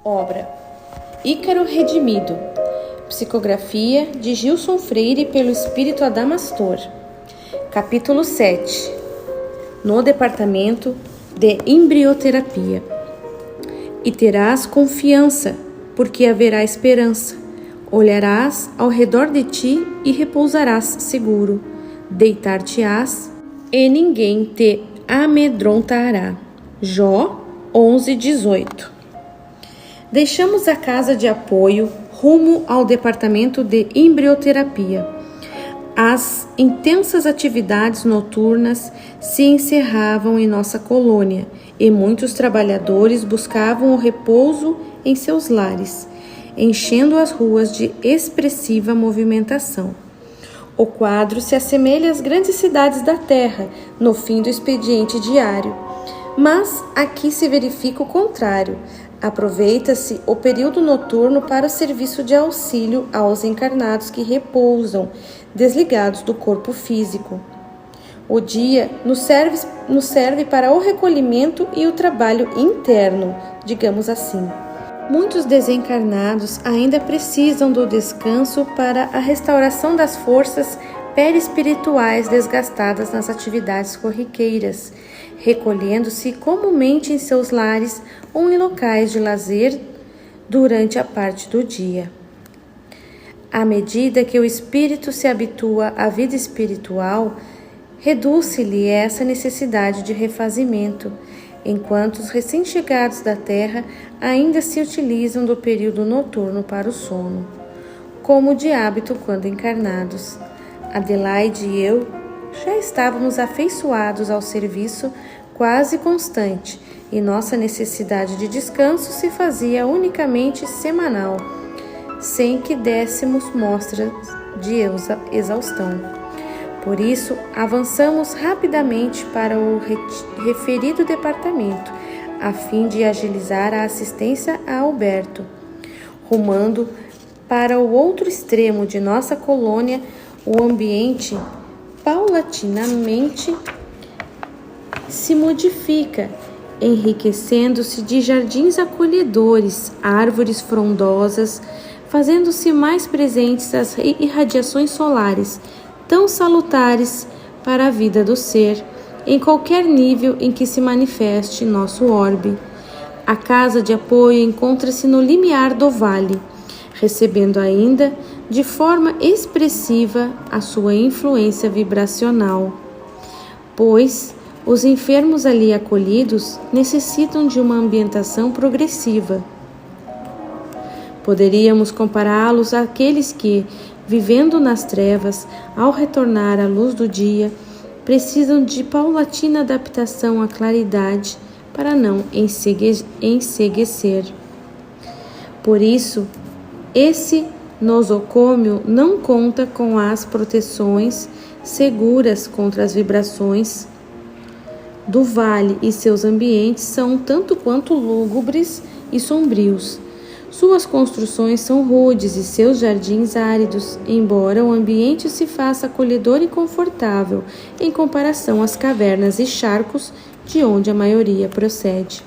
Obra Ícaro Redimido. Psicografia de Gilson Freire pelo Espírito Adamastor. Capítulo 7. No departamento de embrioterapia. E terás confiança, porque haverá esperança. Olharás ao redor de ti e repousarás seguro. Deitar-te-ás e ninguém te amedrontará. Jó 11:18. Deixamos a casa de apoio rumo ao departamento de embrioterapia. As intensas atividades noturnas se encerravam em nossa colônia e muitos trabalhadores buscavam o repouso em seus lares, enchendo as ruas de expressiva movimentação. O quadro se assemelha às grandes cidades da terra no fim do expediente diário, mas aqui se verifica o contrário. Aproveita-se o período noturno para o serviço de auxílio aos encarnados que repousam, desligados do corpo físico. O dia nos serve para o recolhimento e o trabalho interno, digamos assim. Muitos desencarnados ainda precisam do descanso para a restauração das forças perispirituais desgastadas nas atividades corriqueiras, recolhendo-se comumente em seus lares ou em locais de lazer durante a parte do dia. À medida que o espírito se habitua à vida espiritual, reduz-se-lhe essa necessidade de refazimento, enquanto os recém-chegados da Terra ainda se utilizam do período noturno para o sono, como de hábito quando encarnados. Adelaide e eu já estávamos afeiçoados ao serviço quase constante e nossa necessidade de descanso se fazia unicamente semanal, sem que dessemos mostras de exaustão. Por isso, avançamos rapidamente para o referido departamento, a fim de agilizar a assistência a Alberto. Rumando para o outro extremo de nossa colônia, o ambiente paulatinamente se modifica, enriquecendo-se de jardins acolhedores, árvores frondosas, fazendo-se mais presentes as irradiações solares, tão salutares para a vida do ser, em qualquer nível em que se manifeste nosso orbe. A casa de apoio encontra-se no limiar do vale, recebendo ainda de forma expressiva a sua influência vibracional, pois os enfermos ali acolhidos necessitam de uma ambientação progressiva. Poderíamos compará-los àqueles que, vivendo nas trevas, ao retornar à luz do dia, precisam de paulatina adaptação à claridade para não enceguecer. Por isso, esse nosocômio não conta com as proteções seguras contra as vibrações do vale e seus ambientes são tanto quanto lúgubres e sombrios. Suas construções são rudes e seus jardins áridos, embora o ambiente se faça acolhedor e confortável em comparação às cavernas e charcos de onde a maioria procede.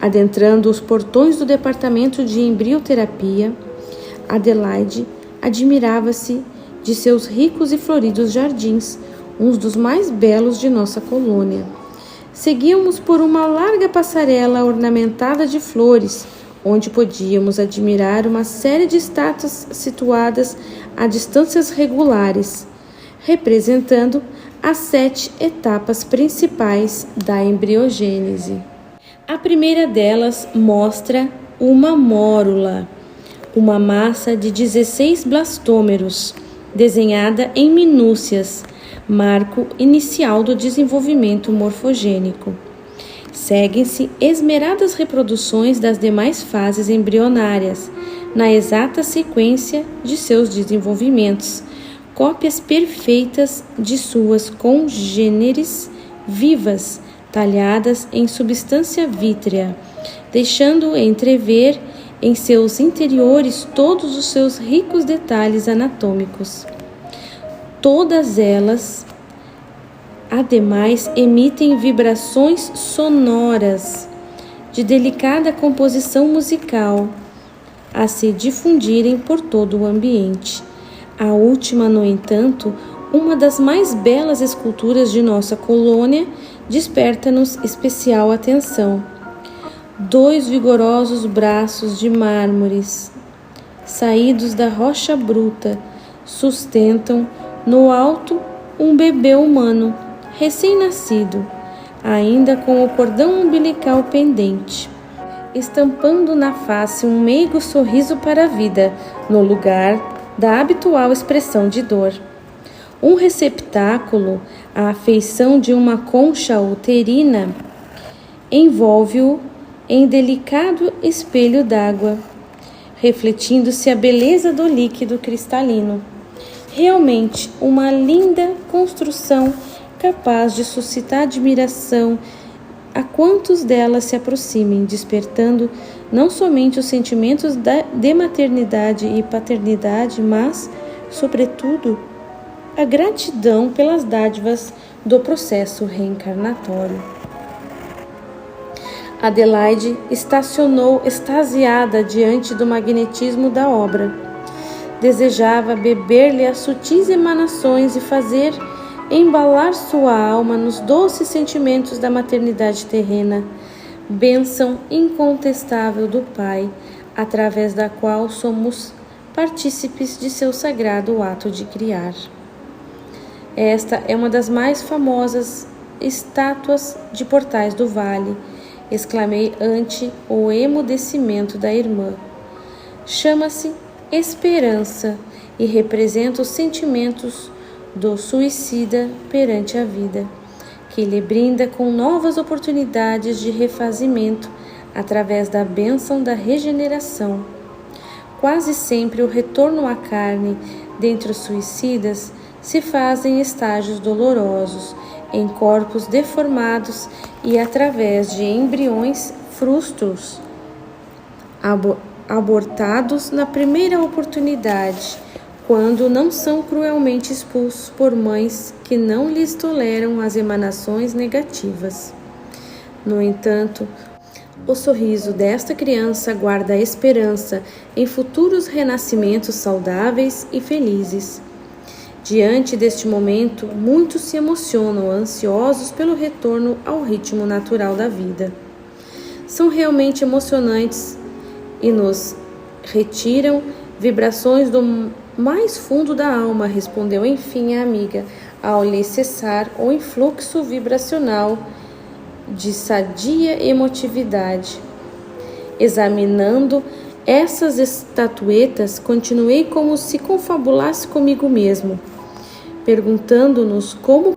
Adentrando os portões do departamento de embrioterapia, Adelaide admirava-se de seus ricos e floridos jardins, uns dos mais belos de nossa colônia. Seguíamos por uma larga passarela ornamentada de flores, onde podíamos admirar uma série de estátuas situadas a distâncias regulares, representando as 7 etapas principais da embriogênese. A primeira delas mostra uma mórula, uma massa de 16 blastômeros, desenhada em minúcias, marco inicial do desenvolvimento morfogênico. Seguem-se esmeradas reproduções das demais fases embrionárias, na exata sequência de seus desenvolvimentos, cópias perfeitas de suas congêneres vivas, talhadas em substância vítrea, deixando entrever em seus interiores todos os seus ricos detalhes anatômicos. Todas elas, ademais, emitem vibrações sonoras de delicada composição musical a se difundirem por todo o ambiente. A última, no entanto, uma das mais belas esculturas de nossa colônia, desperta-nos especial atenção. 2 vigorosos braços de mármores, saídos da rocha bruta, sustentam no alto um bebê humano, recém-nascido, ainda com o cordão umbilical pendente, estampando na face um meigo sorriso para a vida, no lugar da habitual expressão de dor. Um receptáculo, à feição de uma concha uterina, envolve-o em delicado espelho d'água, refletindo-se a beleza do líquido cristalino. Realmente uma linda construção capaz de suscitar admiração a quantos dela se aproximem, despertando não somente os sentimentos de maternidade e paternidade, mas, sobretudo, a gratidão pelas dádivas do processo reencarnatório. Adelaide estacionou extasiada diante do magnetismo da obra. Desejava beber-lhe as sutis emanações e fazer embalar sua alma nos doces sentimentos da maternidade terrena, bênção incontestável do Pai, através da qual somos partícipes de seu sagrado ato de criar. Esta é uma das mais famosas estátuas de Portais do Vale, exclamei ante o emudecimento da irmã. Chama-se Esperança e representa os sentimentos do suicida perante a vida, que lhe brinda com novas oportunidades de refazimento através da bênção da regeneração. Quase sempre o retorno à carne dentre os suicidas se faz em estágios dolorosos, em corpos deformados e através de embriões frustros, abortados na primeira oportunidade, quando não são cruelmente expulsos por mães que não lhes toleram as emanações negativas. No entanto, o sorriso desta criança guarda a esperança em futuros renascimentos saudáveis e felizes. Diante deste momento, muitos se emocionam, ansiosos pelo retorno ao ritmo natural da vida. São realmente emocionantes e nos retiram vibrações do mais fundo da alma, respondeu enfim a amiga, ao lhe cessar o influxo vibracional de sadia emotividade. Examinando essas estatuetas, continuei como se confabulasse comigo mesmo, perguntando-nos como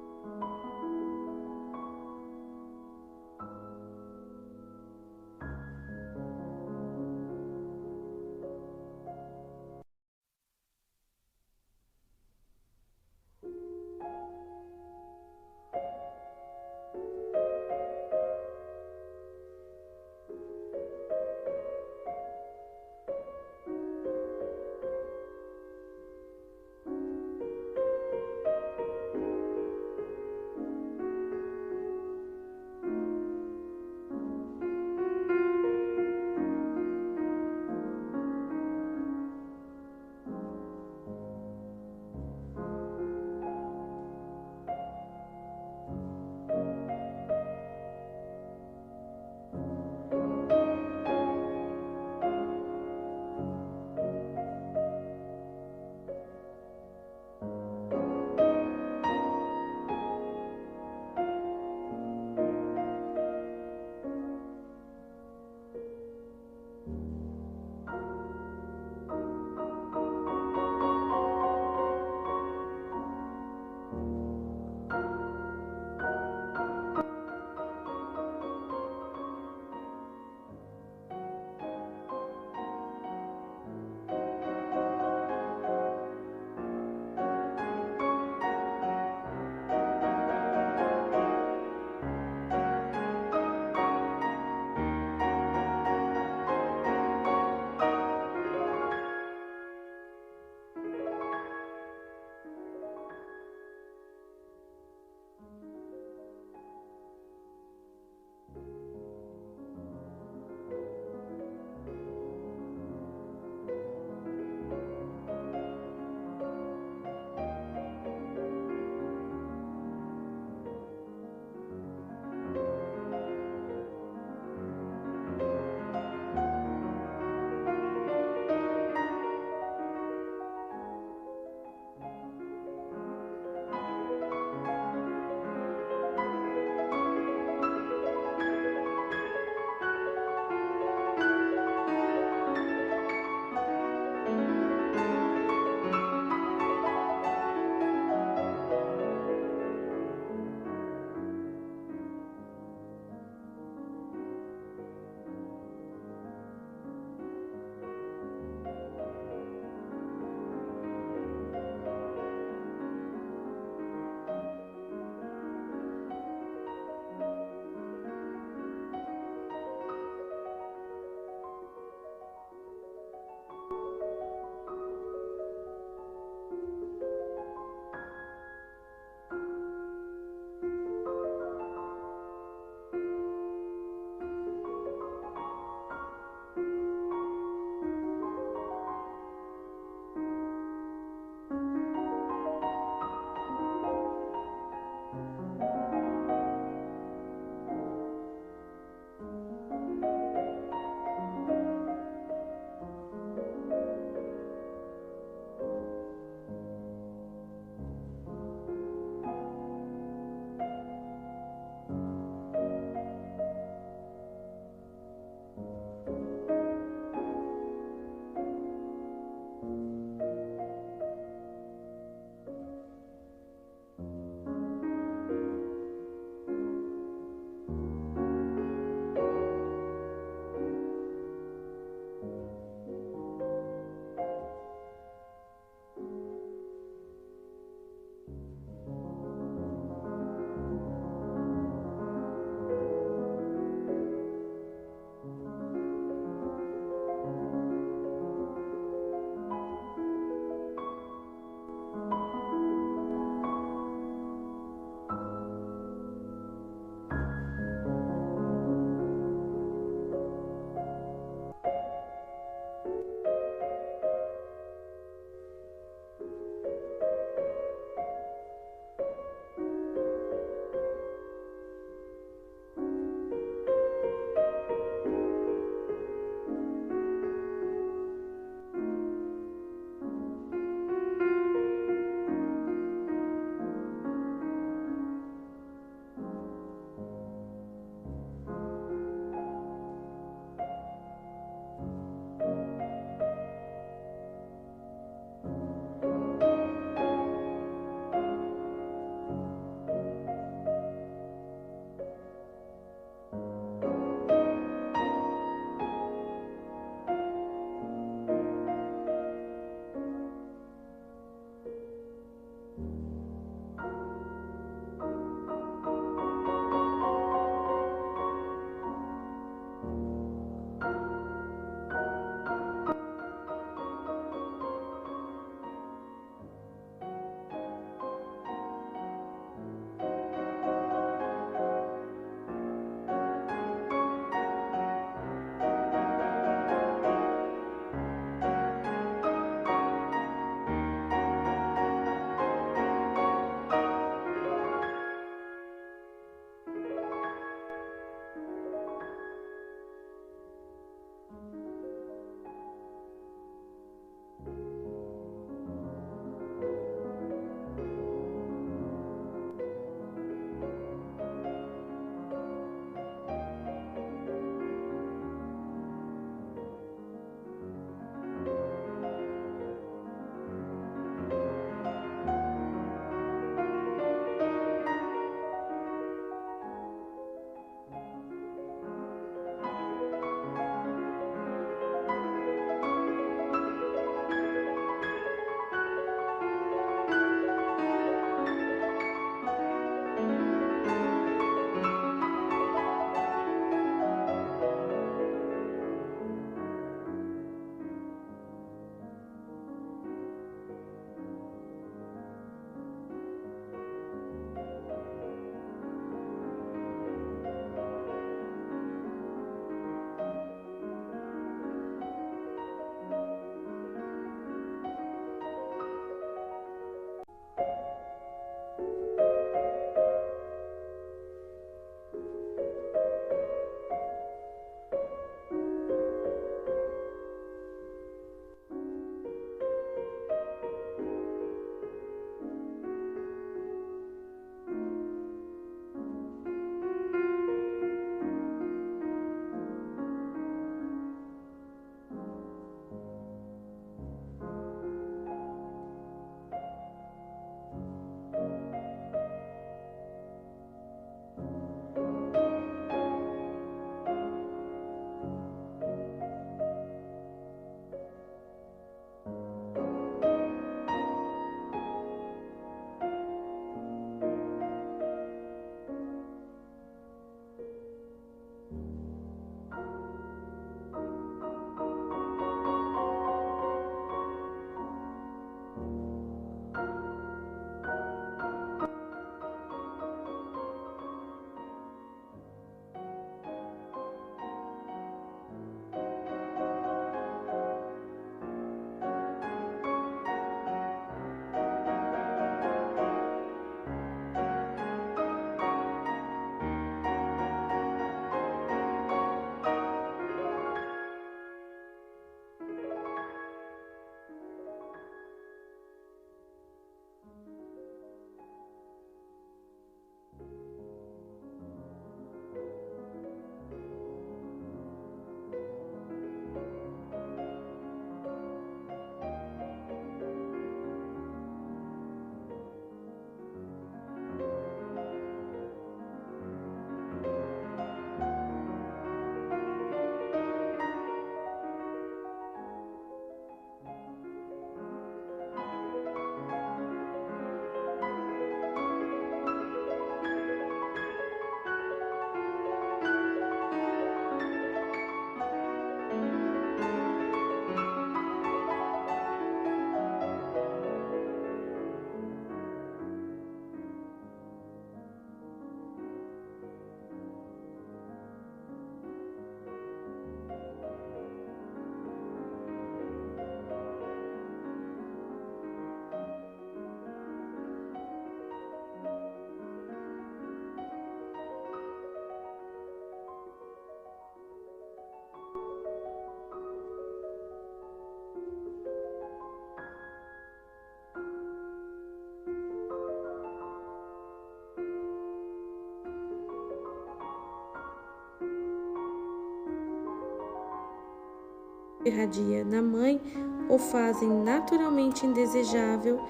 irradia na mãe o fazem naturalmente indesejável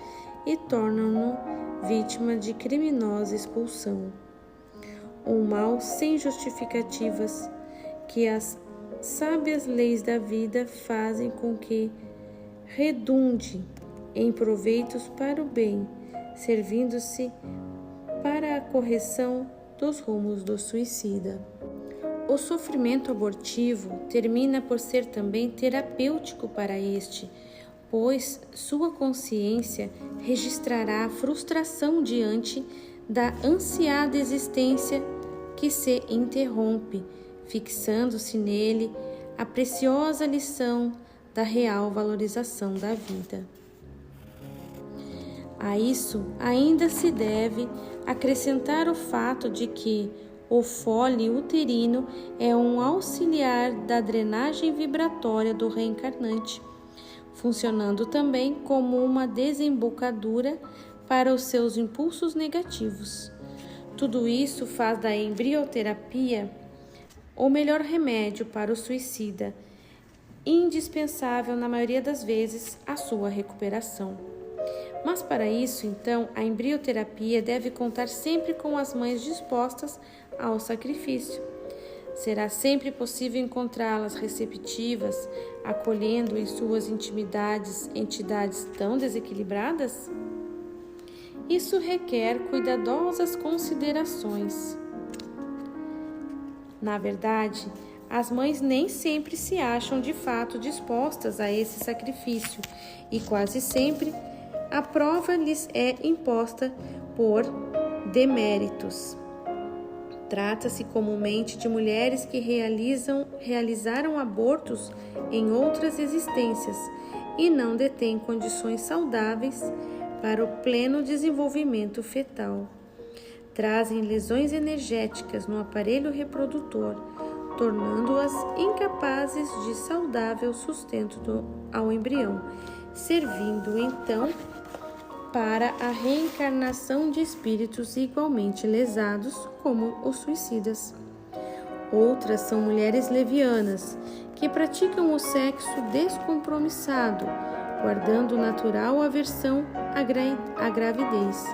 e tornam-no vítima de criminosa expulsão. Um mal sem justificativas que as sábias leis da vida fazem com que redunde em proveitos para o bem, servindo-se para a correção dos rumos do suicida. O sofrimento abortivo termina por ser também terapêutico para este, pois sua consciência registrará a frustração diante da ansiada existência que se interrompe, fixando-se nele a preciosa lição da real valorização da vida. A isso ainda se deve acrescentar o fato de que o fole uterino é um auxiliar da drenagem vibratória do reencarnante, funcionando também como uma desembocadura para os seus impulsos negativos. Tudo isso faz da embrioterapia o melhor remédio para o suicida, indispensável na maioria das vezes à sua recuperação. Mas para isso, então, a embrioterapia deve contar sempre com as mães dispostas ao sacrifício. Será sempre possível encontrá-las receptivas, acolhendo em suas intimidades entidades tão desequilibradas? Isso requer cuidadosas considerações. Na verdade, as mães nem sempre se acham de fato dispostas a esse sacrifício e quase sempre a prova lhes é imposta por deméritos. Trata-se comumente de mulheres que realizaram abortos em outras existências e não detêm condições saudáveis para o pleno desenvolvimento fetal. Trazem lesões energéticas no aparelho reprodutor, tornando-as incapazes de saudável sustento ao embrião, servindo então para a reencarnação de espíritos igualmente lesados como os suicidas. Outras são mulheres levianas, que praticam o sexo descompromissado, guardando natural aversão à gravidez,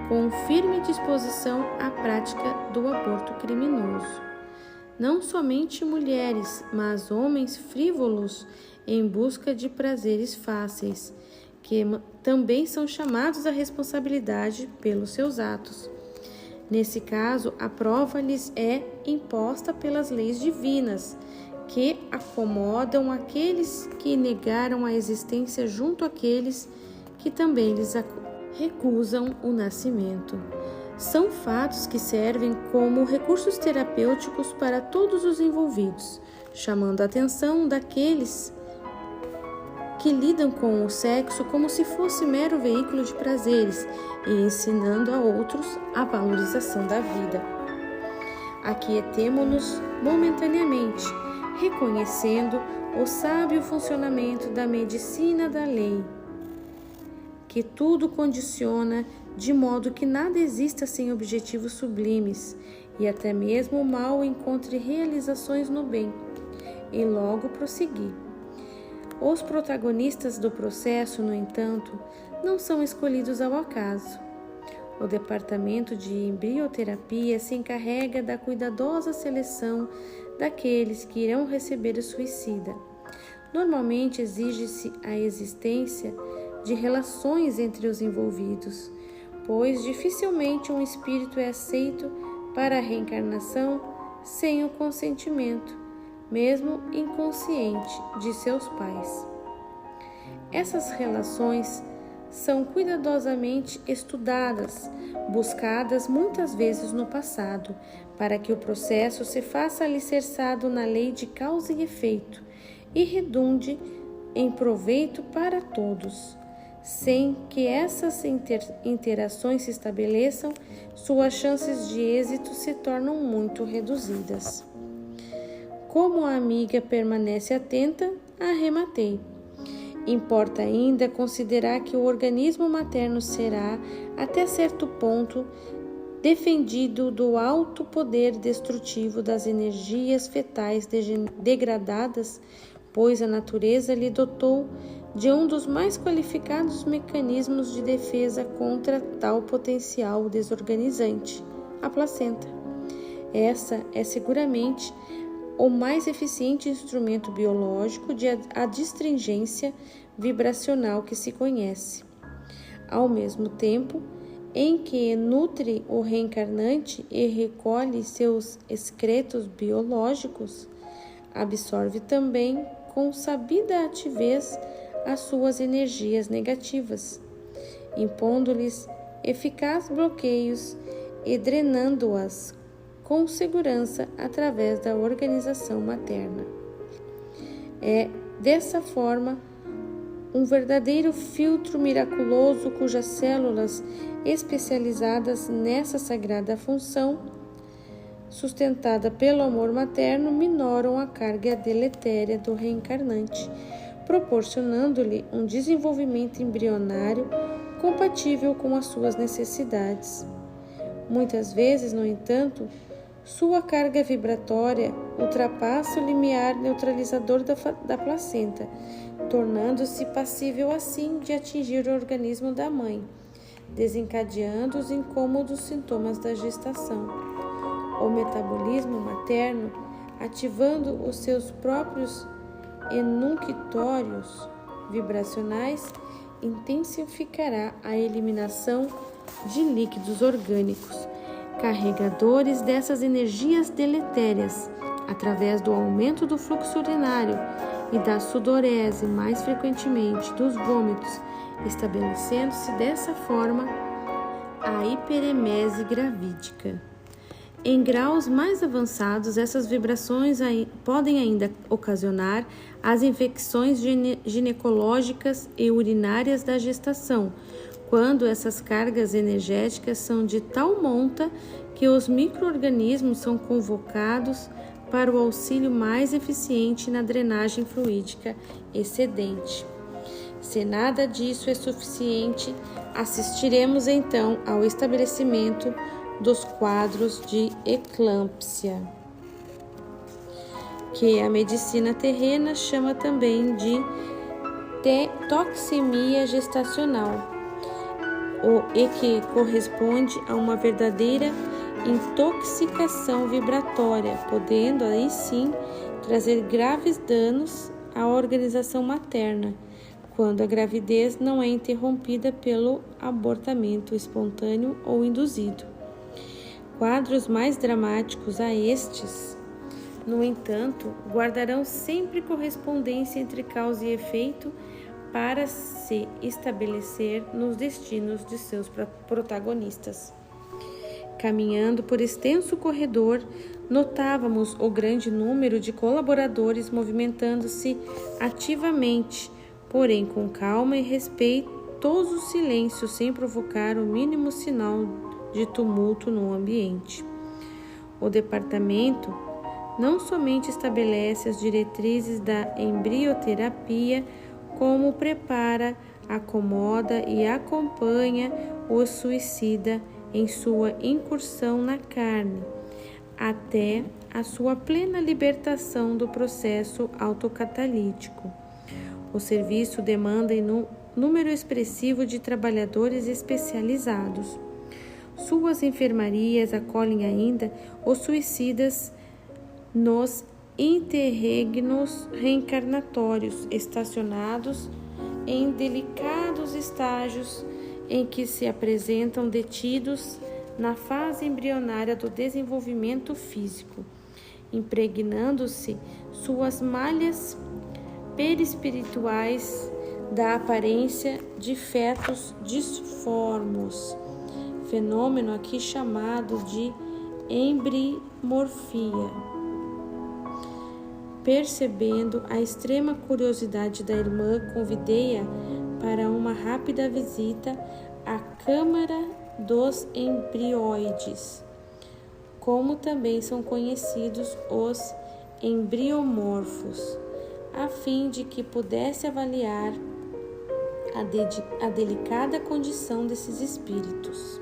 com firme disposição à prática do aborto criminoso. Não somente mulheres, mas homens frívolos em busca de prazeres fáceis, que também são chamados à responsabilidade pelos seus atos. Nesse caso, a prova lhes é imposta pelas leis divinas, que acomodam aqueles que negaram a existência junto àqueles que também lhes recusam o nascimento. São fatos que servem como recursos terapêuticos para todos os envolvidos, chamando a atenção daqueles que lidam com o sexo como se fosse mero veículo de prazeres e ensinando a outros a valorização da vida. Aquietemo-nos momentaneamente, reconhecendo o sábio funcionamento da medicina da lei, que tudo condiciona de modo que nada exista sem objetivos sublimes e até mesmo o mal encontre realizações no bem, e logo prosseguir. Os protagonistas do processo, no entanto, não são escolhidos ao acaso. O departamento de embrioterapia se encarrega da cuidadosa seleção daqueles que irão receber o suicida. Normalmente exige-se a existência de relações entre os envolvidos, pois dificilmente um espírito é aceito para a reencarnação sem o consentimento, mesmo inconsciente, de seus pais. Essas relações são cuidadosamente estudadas, buscadas muitas vezes no passado, para que o processo se faça alicerçado na lei de causa e efeito e redunde em proveito para todos. Sem que essas interações se estabeleçam, suas chances de êxito se tornam muito reduzidas. Como a amiga permanece atenta, arrematei. Importa ainda considerar que o organismo materno será, até certo ponto, defendido do alto poder destrutivo das energias fetais degradadas pois a natureza lhe dotou de um dos mais qualificados mecanismos de defesa contra tal potencial desorganizante, a placenta. Essa é seguramente o mais eficiente instrumento biológico de adstringência vibracional que se conhece. Ao mesmo tempo em que nutre o reencarnante e recolhe seus excretos biológicos, absorve também com sabida ativez as suas energias negativas, impondo-lhes eficazes bloqueios e drenando-as com segurança através da organização materna. É dessa forma um verdadeiro filtro miraculoso cujas células especializadas nessa sagrada função, sustentada pelo amor materno, minoram a carga deletéria do reencarnante, proporcionando-lhe um desenvolvimento embrionário compatível com as suas necessidades. Muitas vezes, no entanto, sua carga vibratória ultrapassa o limiar neutralizador da placenta, tornando-se passível assim de atingir o organismo da mãe, desencadeando os incômodos sintomas da gestação. O metabolismo materno, ativando os seus próprios enuncitórios vibracionais, intensificará a eliminação de líquidos orgânicos, carregadores dessas energias deletérias, através do aumento do fluxo urinário e da sudorese, mais frequentemente dos vômitos, estabelecendo-se dessa forma a hiperemese gravídica. Em graus mais avançados, essas vibrações podem ainda ocasionar as infecções ginecológicas e urinárias da gestação, quando essas cargas energéticas são de tal monta que os micro-organismos são convocados para o auxílio mais eficiente na drenagem fluídica excedente. Se nada disso é suficiente, assistiremos então ao estabelecimento dos quadros de eclâmpsia, que a medicina terrena chama também de toxemia gestacional, e que corresponde a uma verdadeira intoxicação vibratória, podendo aí sim trazer graves danos à organização materna, quando a gravidez não é interrompida pelo abortamento espontâneo ou induzido. Quadros mais dramáticos a estes, no entanto, guardarão sempre correspondência entre causa e efeito para se estabelecer nos destinos de seus protagonistas. Caminhando por extenso corredor, notávamos o grande número de colaboradores movimentando-se ativamente, porém com calma e respeitoso silêncio, sem provocar o mínimo sinal de tumulto no ambiente. O departamento não somente estabelece as diretrizes da embrioterapia, como prepara, acomoda e acompanha o suicida em sua incursão na carne, até a sua plena libertação do processo autocatalítico. O serviço demanda número expressivo de trabalhadores especializados. Suas enfermarias acolhem ainda os suicidas nos interregnos reencarnatórios, estacionados em delicados estágios em que se apresentam detidos na fase embrionária do desenvolvimento físico, impregnando-se suas malhas perispirituais da aparência de fetos disformos, fenômeno aqui chamado de embrimorfia. Percebendo a extrema curiosidade da irmã, convidei-a para uma rápida visita à Câmara dos Embrioides, como também são conhecidos os embriomorfos, a fim de que pudesse avaliar a delicada condição desses espíritos.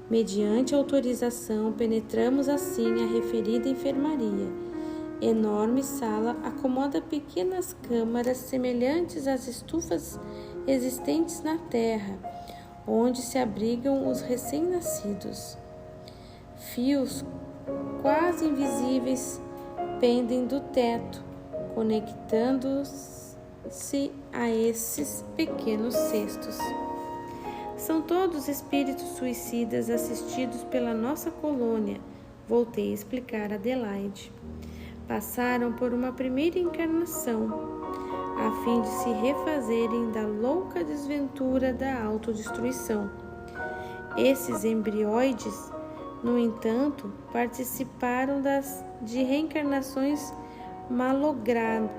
Mediante autorização, penetramos assim a referida enfermaria, Enorme sala acomoda pequenas câmaras semelhantes às estufas existentes na terra, onde se abrigam os recém-nascidos. Fios quase invisíveis pendem do teto, conectando-se a esses pequenos cestos. São todos espíritos suicidas assistidos pela nossa colônia, voltei a explicar a Adelaide. Passaram por uma primeira encarnação, a fim de se refazerem da louca desventura da autodestruição. Esses embrióides, no entanto, participaram de reencarnações malogradas,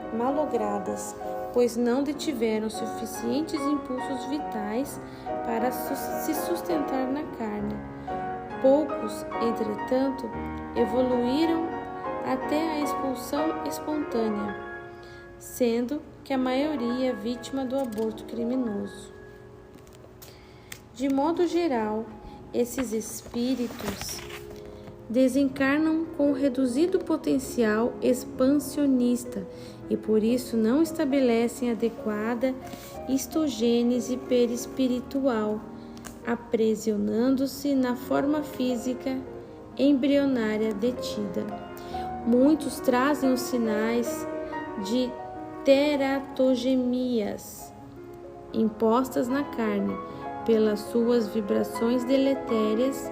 pois não detiveram suficientes impulsos vitais para se sustentar na carne. Poucos, entretanto, evoluíram até a expulsão espontânea, sendo que a maioria vítima do aborto criminoso. De modo geral, esses espíritos desencarnam com reduzido potencial expansionista e por isso não estabelecem adequada histogênese perispiritual, aprisionando-se na forma física embrionária detida. Muitos trazem os sinais de teratogemias impostas na carne pelas suas vibrações deletérias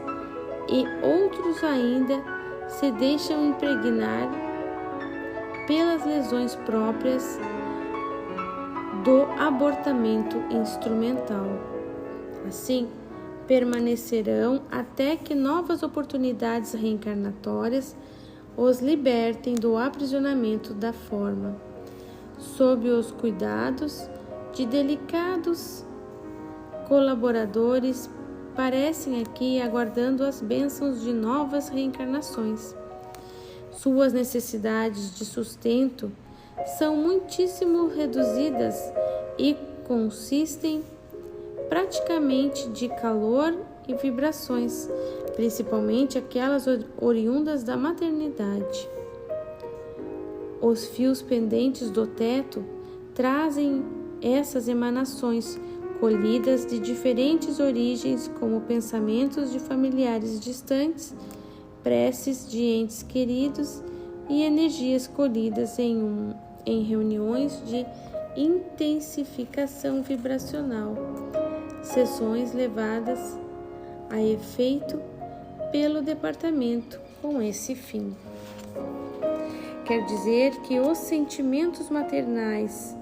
e outros ainda se deixam impregnar pelas lesões próprias do abortamento instrumental. Assim, permanecerão até que novas oportunidades reencarnatórias os libertem do aprisionamento da forma, sob os cuidados de delicados colaboradores. Parecem aqui aguardando as bênçãos de novas reencarnações. Suas necessidades de sustento são muitíssimo reduzidas e consistem praticamente de calor e vibrações, principalmente aquelas oriundas da maternidade. Os fios pendentes do teto trazem essas emanações, colhidas de diferentes origens, como pensamentos de familiares distantes, preces de entes queridos e energias colhidas em reuniões de intensificação vibracional, sessões levadas a efeito pelo departamento com esse fim. Quer dizer que os sentimentos maternais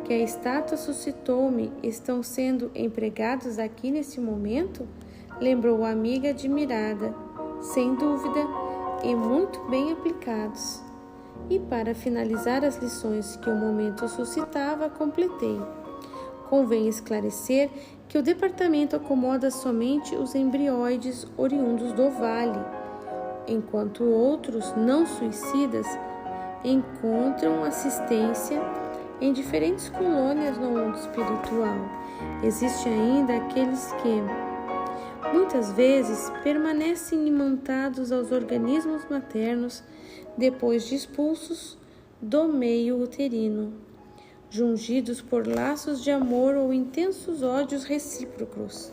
que a estátua suscitou-me estão sendo empregados aqui nesse momento? Lembrou a amiga admirada. Sem dúvida, e muito bem aplicados. E para finalizar as lições que o momento suscitava, completei. Convém esclarecer que o departamento acomoda somente os embrióides oriundos do vale, enquanto outros não suicidas encontram assistência em diferentes colônias no mundo espiritual. Existem ainda aqueles que, muitas vezes, permanecem imantados aos organismos maternos depois de expulsos do meio uterino, jungidos por laços de amor ou intensos ódios recíprocos,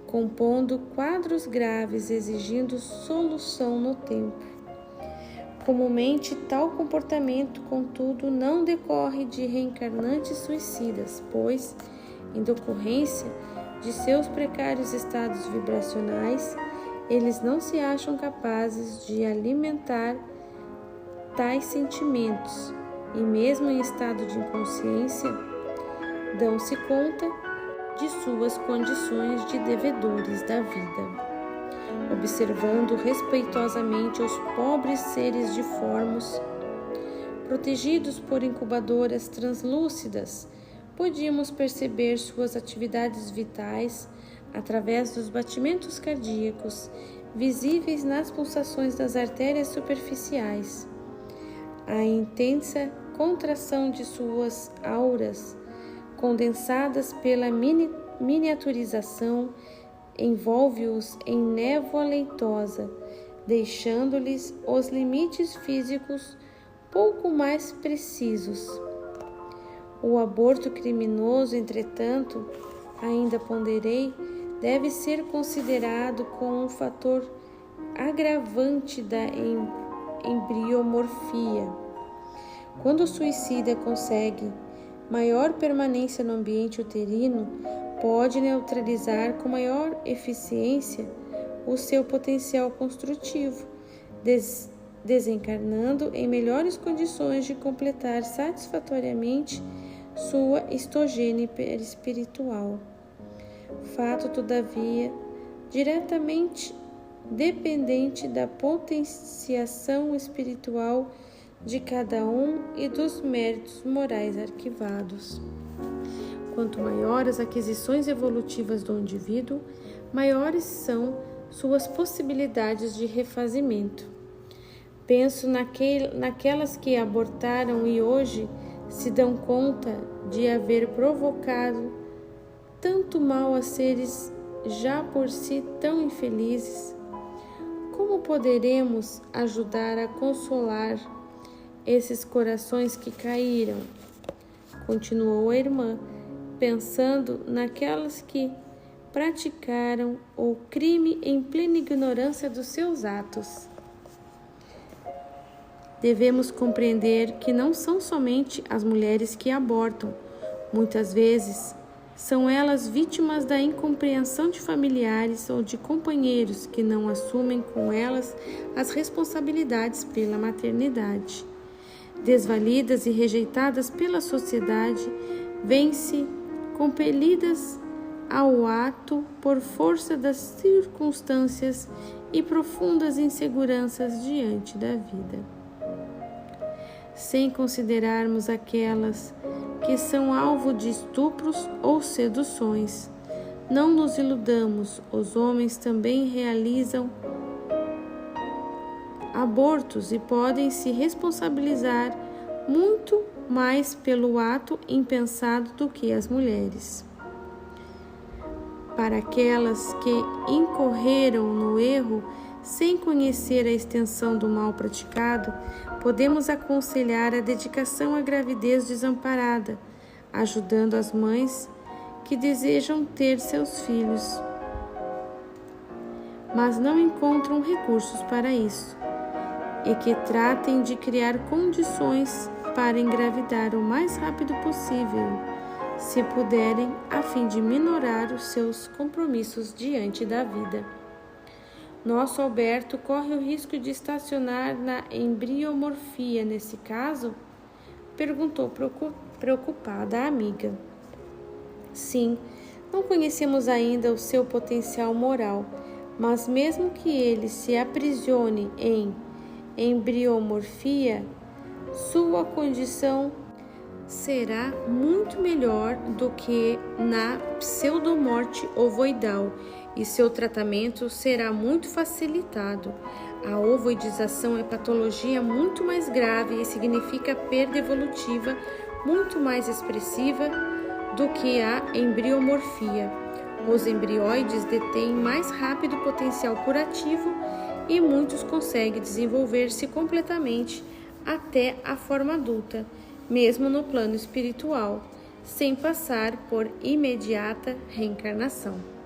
compondo quadros graves exigindo solução no tempo. Comumente, tal comportamento, contudo, não decorre de reencarnantes suicidas, pois, em decorrência de seus precários estados vibracionais, eles não se acham capazes de alimentar tais sentimentos e, mesmo em estado de inconsciência, dão-se conta de suas condições de devedores da vida. Observando respeitosamente os pobres seres diformos, protegidos por incubadoras translúcidas, podíamos perceber suas atividades vitais através dos batimentos cardíacos visíveis nas pulsações das artérias superficiais. A intensa contração de suas auras, condensadas pela miniaturização, envolve-os em névoa leitosa, deixando-lhes os limites físicos pouco mais precisos. O aborto criminoso, entretanto, ainda ponderei, deve ser considerado como um fator agravante da embriomorfia. Quando o suicida consegue maior permanência no ambiente uterino, pode neutralizar com maior eficiência o seu potencial construtivo, desencarnando em melhores condições de completar satisfatoriamente sua histogênese espiritual. Fato, todavia, diretamente dependente da potenciação espiritual de cada um e dos méritos morais arquivados. Quanto maiores as aquisições evolutivas do indivíduo, maiores são suas possibilidades de refazimento. Penso naquelas que abortaram e hoje se dão conta de haver provocado tanto mal a seres já por si tão infelizes. Como poderemos ajudar a consolar esses corações que caíram? Continuou a irmã, pensando naquelas que praticaram o crime em plena ignorância dos seus atos. Devemos compreender que não são somente as mulheres que abortam. Muitas vezes são elas vítimas da incompreensão de familiares ou de companheiros que não assumem com elas as responsabilidades pela maternidade. Desvalidas e rejeitadas pela sociedade, vêm-se compelidas ao ato por força das circunstâncias e profundas inseguranças diante da vida. Sem considerarmos aquelas que são alvo de estupros ou seduções. Não nos iludamos, os homens também realizam abortos e podem se responsabilizar muito mais pelo ato impensado do que as mulheres. Para aquelas que incorreram no erro sem conhecer a extensão do mal praticado, podemos aconselhar a dedicação à gravidez desamparada, ajudando as mães que desejam ter seus filhos, mas não encontram recursos para isso, e que tratem de criar condições para engravidar o mais rápido possível, se puderem, a fim de minorar os seus compromissos diante da vida. Nosso Alberto corre o risco de estacionar na embriomorfia nesse caso? Perguntou preocupada a amiga. Sim, não conhecemos ainda o seu potencial moral, mas mesmo que ele se aprisione em embriomorfia, sua condição será muito melhor do que na pseudomorte ovoidal e seu tratamento será muito facilitado. A ovoidização é patologia muito mais grave e significa perda evolutiva muito mais expressiva do que a embriomorfia. Os embrióides detêm mais rápido potencial curativo e muitos conseguem desenvolver-se completamente até a forma adulta, mesmo no plano espiritual, sem passar por imediata reencarnação.